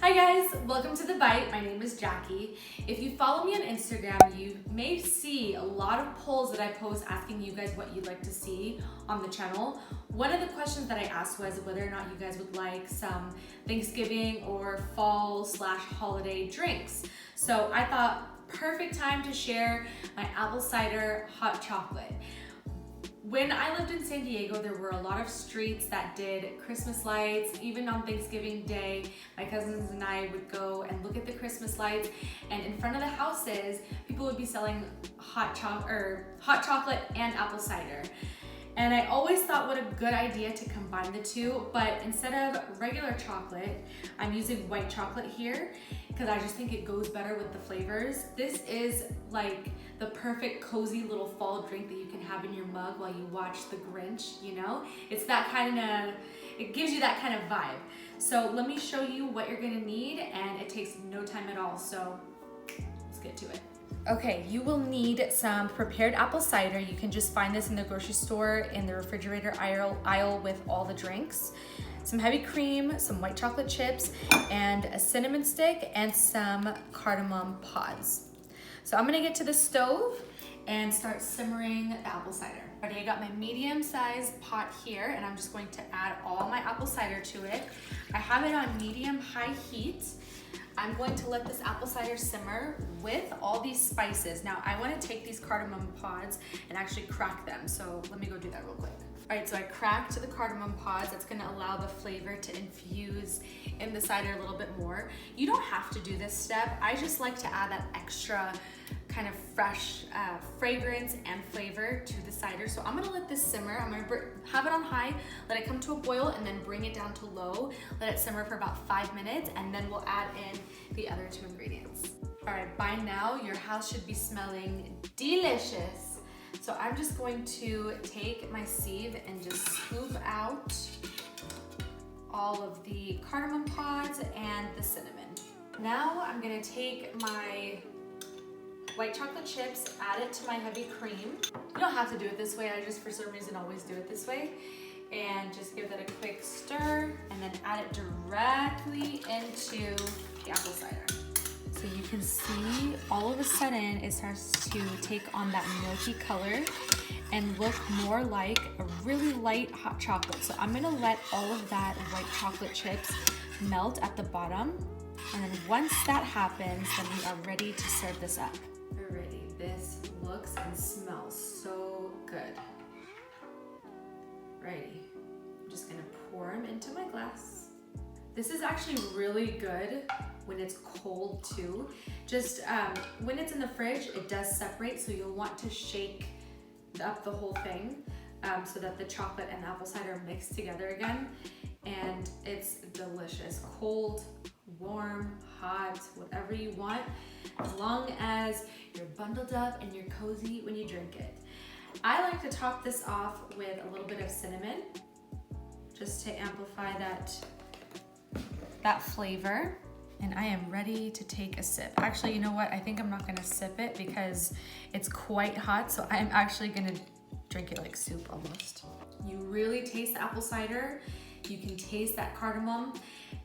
Hi guys, welcome to The Bite. My name is Jackie. If you follow me on Instagram, you may see a lot of polls that I post asking you guys what you'd like to see on the channel. One of the questions that I asked was whether or not you guys would like some Thanksgiving or fall/holiday drinks. So I thought perfect time to share my apple cider hot chocolate. When I lived in San Diego, there were a lot of streets that did Christmas lights. Even on Thanksgiving Day, my cousins and I would go and look at the Christmas lights, and in front of the houses, people would be selling hot chocolate and apple cider. And I always thought what a good idea to combine the two, but instead of regular chocolate, I'm using white chocolate here because I just think it goes better with the flavors. This is like the perfect cozy little fall drink that you can have in your mug while you watch The Grinch, you know? It's that kind of, it gives you that kind of vibe. So let me show you what you're gonna need, and it takes no time at all, so let's get to it. Okay, you will need some prepared apple cider. You can just find this in the grocery store in the refrigerator aisle with all the drinks. Some heavy cream, some white chocolate chips, and a cinnamon stick, and some cardamom pods. So I'm gonna get to the stove and start simmering the apple cider. Already, I got my medium-sized pot here, and I'm just going to add all my apple cider to it. I have it on medium-high heat. I'm going to let this apple cider simmer with all these spices. Now, I want to take these cardamom pods and actually crack them, so let me go do that real quick. All right, so I cracked the cardamom pods. That's gonna allow the flavor to infuse in the cider a little bit more. You don't have to do this step. I just like to add that extra kind of fresh fragrance and flavor to the cider. So I'm gonna let this simmer. I'm gonna have it on high, let it come to a boil, and then bring it down to low. Let it simmer for about 5 minutes, and then we'll add in the other two ingredients. All right, by now your house should be smelling delicious. So I'm just going to take my sieve and just scoop out all of the cardamom pods and the cinnamon. Now I'm gonna take my white chocolate chips, add it to my heavy cream. You don't have to do it this way, I just for some reason always do it this way. And just give that a quick stir, and then add it directly into the apple cider. So you can see all of a sudden it starts to take on that milky color and look more like a really light hot chocolate. So I'm gonna let all of that white chocolate chips melt at the bottom. And then once that happens, then we are ready to serve this up. Alrighty, this looks and smells so good. Righty, I'm just gonna pour them into my glass. This is actually really good when it's cold too. Just when it's in the fridge, it does separate, so you'll want to shake up the whole thing so that the chocolate and the apple cider mix together again. And it's delicious. Cold, warm, hot, whatever you want, as long as you're bundled up and you're cozy when you drink it. I like to top this off with a little bit of cinnamon, just to amplify that flavor. And I am ready to take a sip. Actually, you know what? I think I'm not gonna sip it because it's quite hot, so I'm actually gonna drink it like soup almost. You really taste the apple cider. You can taste that cardamom,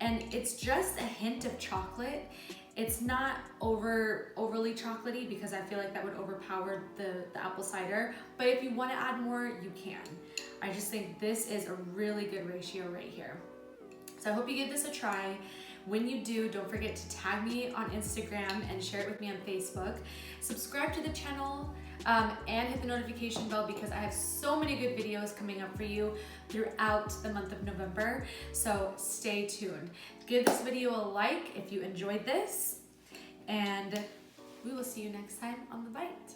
and it's just a hint of chocolate. It's not overly chocolatey because I feel like that would overpower the apple cider, but if you wanna add more, you can. I just think this is a really good ratio right here. So I hope you give this a try. When you do, don't forget to tag me on Instagram and share it with me on Facebook. Subscribe to the channel and hit the notification bell because I have so many good videos coming up for you throughout the month of November. So stay tuned. Give this video a like if you enjoyed this, and we will see you next time on The Bite.